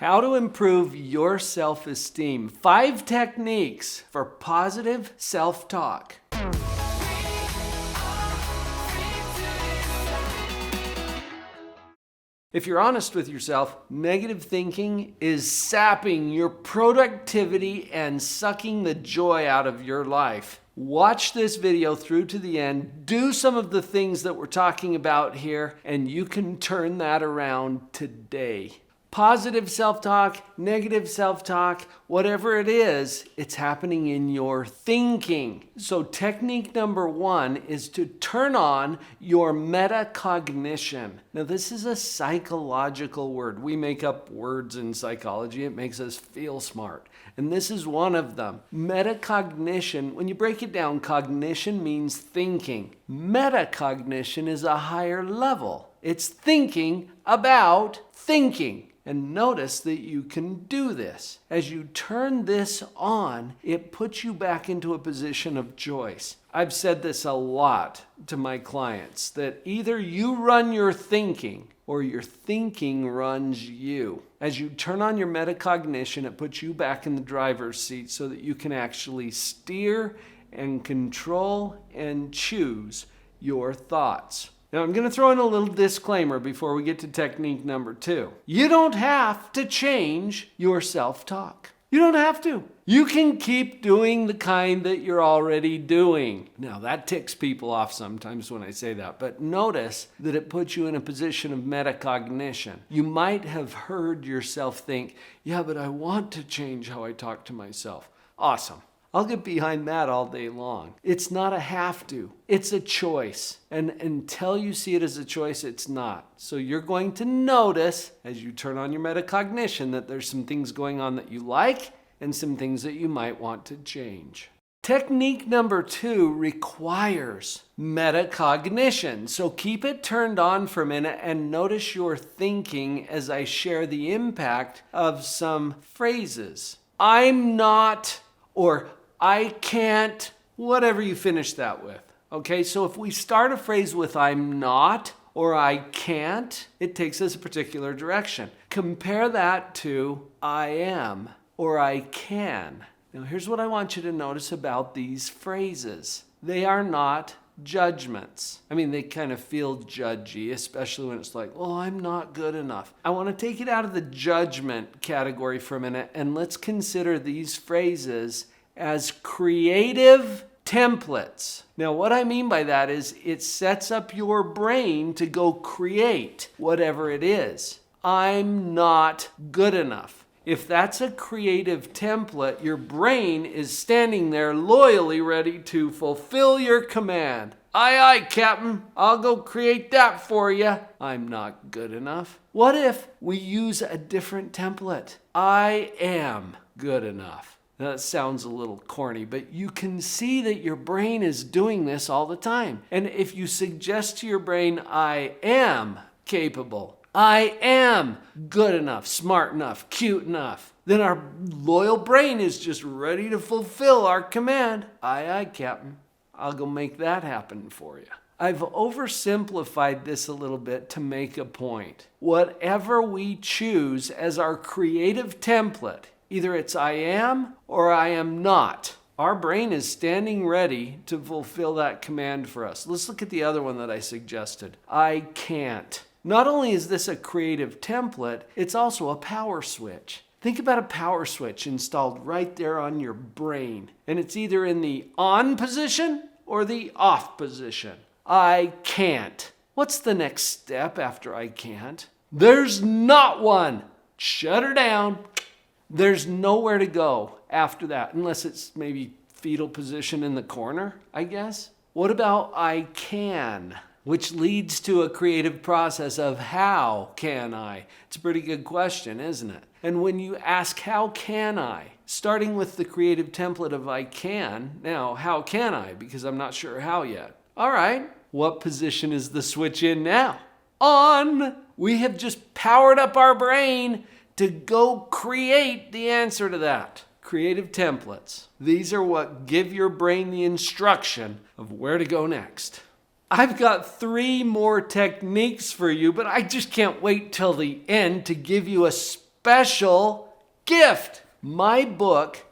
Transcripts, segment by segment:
How to improve your self-esteem. 5 techniques for positive self-talk. If you're honest with yourself, negative thinking is sapping your productivity and sucking the joy out of your life. Watch this video through to the end, do some of the things that we're talking about here, and you can turn that around today. Positive self-talk, negative self-talk, whatever it is, it's happening in your thinking. So technique number 1 is to turn on your metacognition. Now this is a psychological word. We make up words in psychology. It makes us feel smart. And this is one of them. Metacognition, when you break it down, cognition means thinking. Metacognition is a higher level. It's thinking about thinking. And notice that you can do this. As you turn this on, it puts you back into a position of choice. I've said this a lot to my clients, that either you run your thinking or your thinking runs you. As you turn on your metacognition, it puts you back in the driver's seat so that you can actually steer and control and choose your thoughts. Now, I'm going to throw in a little disclaimer before we get to technique number 2. You don't have to change your self-talk. You don't have to. You can keep doing the kind that you're already doing. Now, that ticks people off sometimes when I say that, but notice that it puts you in a position of metacognition. You might have heard yourself think, yeah, but I want to change how I talk to myself. Awesome. I'll get behind that all day long. It's not a have to. It's a choice. And until you see it as a choice, it's not. So you're going to notice as you turn on your metacognition that there's some things going on that you like and some things that you might want to change. Technique number 2 requires metacognition. So keep it turned on for a minute and notice your thinking as I share the impact of some phrases. I'm not, or I can't, whatever you finish that with. Okay, so if we start a phrase with I'm not or I can't, it takes us a particular direction. Compare that to I am or I can. Now here's what I want you to notice about these phrases. They are not judgments. I mean, they kind of feel judgy, especially when it's like, well, I'm not good enough. I want to take it out of the judgment category for a minute and let's consider these phrases as creative templates. Now, what I mean by that is it sets up your brain to go create whatever it is. I'm not good enough. If that's a creative template, your brain is standing there loyally ready to fulfill your command. Aye, aye, Captain. I'll go create that for you. I'm not good enough. What if we use a different template? I am good enough. Now, that sounds a little corny, but you can see that your brain is doing this all the time. And if you suggest to your brain, I am capable, I am good enough, smart enough, cute enough, then our loyal brain is just ready to fulfill our command. Aye, aye, Captain. I'll go make that happen for you. I've oversimplified this a little bit to make a point. Whatever we choose as our creative template, either it's I am or I am not. Our brain is standing ready to fulfill that command for us. Let's look at the other one that I suggested. I can't. Not only is this a creative template, it's also a power switch. Think about a power switch installed right there on your brain. And it's either in the on position or the off position. I can't. What's the next step after I can't? There's not one. Shut her down. There's nowhere to go after that, unless it's maybe fetal position in the corner, I guess. What about I can, which leads to a creative process of how can I? It's a pretty good question, isn't it? And when you ask how can I, starting with the creative template of I can, now how can I? Because I'm not sure how yet. All right, what position is the switch in now? On. We have just powered up our brain to go create the answer to that. Creative templates. These are what give your brain the instruction of where to go next. I've got 3 more techniques for you, but I just can't wait till the end to give you a special gift. My book,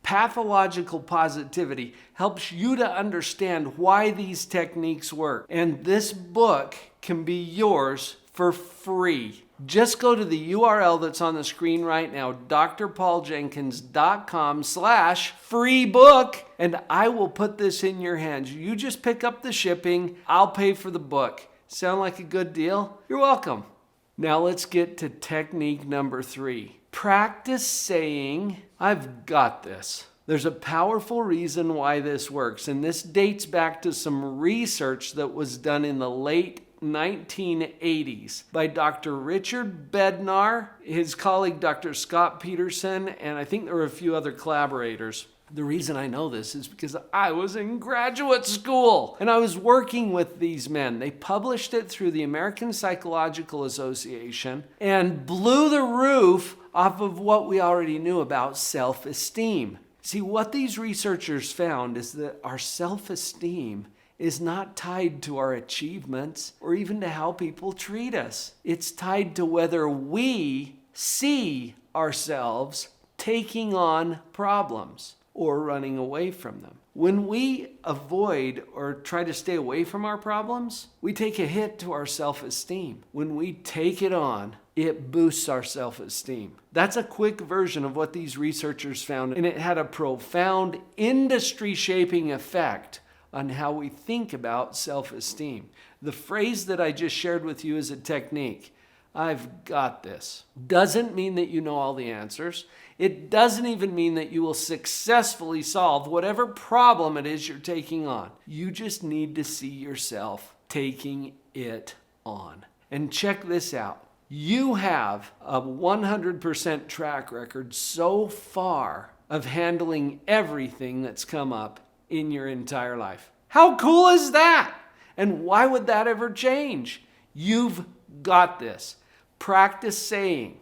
Pathological Positivity, helps you to understand why these techniques work. And this book can be yours for free. Just go to the URL that's on the screen right now, drpauljenkins.com/free book, and I will put this in your hands. You just pick up the shipping. I'll pay for the book. Sound like a good deal? You're welcome. Now let's get to technique number 3. Practice saying, "I've got this." There's a powerful reason why this works, and this dates back to some research that was done in the late 1980s by Dr. Richard Bednar, his colleague Dr. Scott Peterson, and I think there were a few other collaborators. The reason I know this is because I was in graduate school and I was working with these men. They published it through the American Psychological Association and blew the roof off of what we already knew about self-esteem. See, what these researchers found is that our self-esteem is not tied to our achievements or even to how people treat us. It's tied to whether we see ourselves taking on problems or running away from them. When we avoid or try to stay away from our problems, we take a hit to our self-esteem. When we take it on, it boosts our self-esteem. That's a quick version of what these researchers found, and it had a profound industry-shaping effect on how we think about self-esteem. The phrase that I just shared with you is a technique. "I've got this." Doesn't mean that you know all the answers. It doesn't even mean that you will successfully solve whatever problem it is you're taking on. You just need to see yourself taking it on. And check this out. You have a 100% track record so far of handling everything that's come up in your entire life. How cool is that? And why would that ever change? You've got this. Practice saying,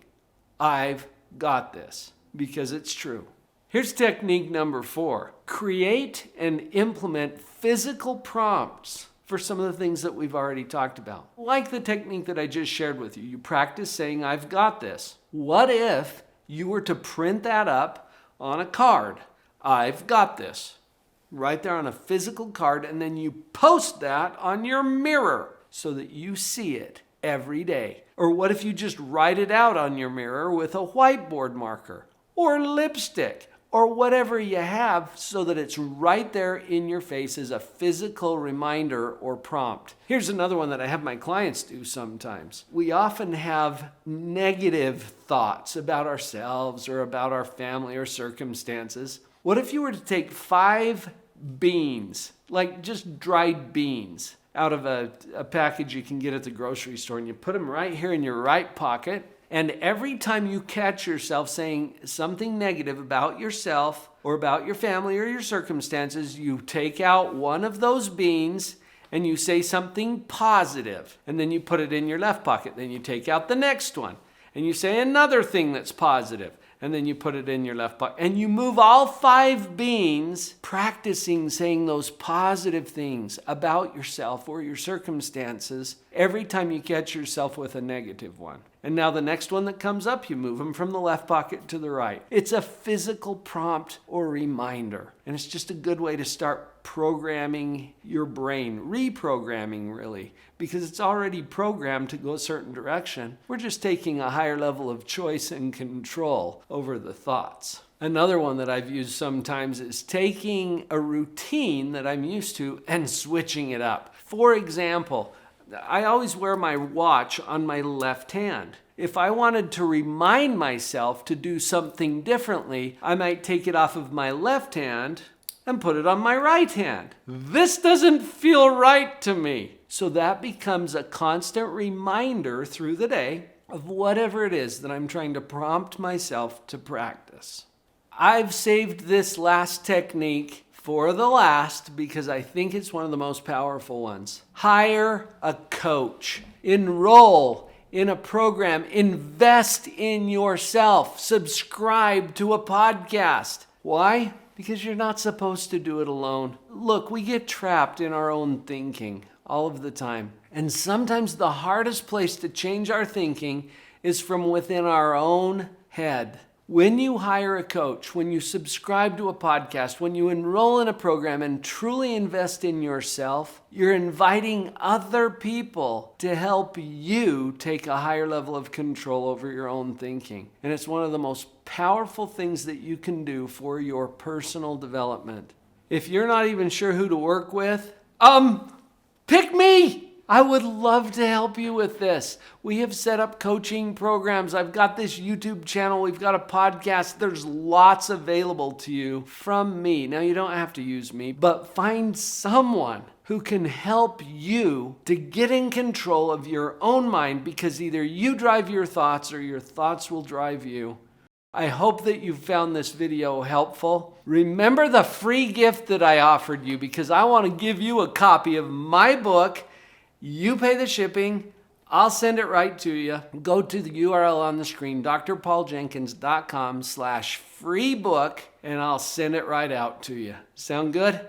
"I've got this," because it's true. Here's technique number 4. Create and implement physical prompts for some of the things that we've already talked about. Like the technique that I just shared with you. You practice saying, "I've got this." What if you were to print that up on a card? "I've got this." Right there on a physical card, and then you post that on your mirror so that you see it every day. Or what if you just write it out on your mirror with a whiteboard marker or lipstick or whatever you have so that it's right there in your face as a physical reminder or prompt. Here's another one that I have my clients do sometimes. We often have negative thoughts about ourselves or about our family or circumstances. What if you were to take 5 beans, like just dried beans, out of a package you can get at the grocery store, and you put them right here in your right pocket, and every time you catch yourself saying something negative about yourself or about your family or your circumstances, you take out one of those beans and you say something positive, and then you put it in your left pocket. Then you take out the next one and you say another thing that's positive, and then you put it in your left pocket. And you move all 5 beans, practicing saying those positive things about yourself or your circumstances every time you catch yourself with a negative one. And now the next one that comes up, you move them from the left pocket to the right. It's a physical prompt or reminder. And it's just a good way to start programming your brain, reprogramming really, because it's already programmed to go a certain direction. We're just taking a higher level of choice and control over the thoughts. Another one that I've used sometimes is taking a routine that I'm used to and switching it up. For example, I always wear my watch on my left hand. If I wanted to remind myself to do something differently, I might take it off of my left hand and put it on my right hand. This doesn't feel right to me. So that becomes a constant reminder through the day of whatever it is that I'm trying to prompt myself to practice. I've saved this last technique for the last because I think it's one of the most powerful ones. Hire a coach. Enroll in a program. Invest in yourself. Subscribe to a podcast. Why? Because you're not supposed to do it alone. Look, we get trapped in our own thinking all of the time. And sometimes the hardest place to change our thinking is from within our own head. When you hire a coach, when you subscribe to a podcast, when you enroll in a program and truly invest in yourself, you're inviting other people to help you take a higher level of control over your own thinking. And it's one of the most powerful things that you can do for your personal development. If you're not even sure who to work with, pick me! I would love to help you with this. We have set up coaching programs. I've got this YouTube channel. We've got a podcast. There's lots available to you from me. Now, you don't have to use me, but find someone who can help you to get in control of your own mind, because either you drive your thoughts or your thoughts will drive you. I hope that you found this video helpful. Remember the free gift that I offered you, because I want to give you a copy of my book. You pay the shipping. I'll send it right to you. Go to the URL on the screen, drpauljenkins.com/free book, and I'll send it right out to you. Sound good?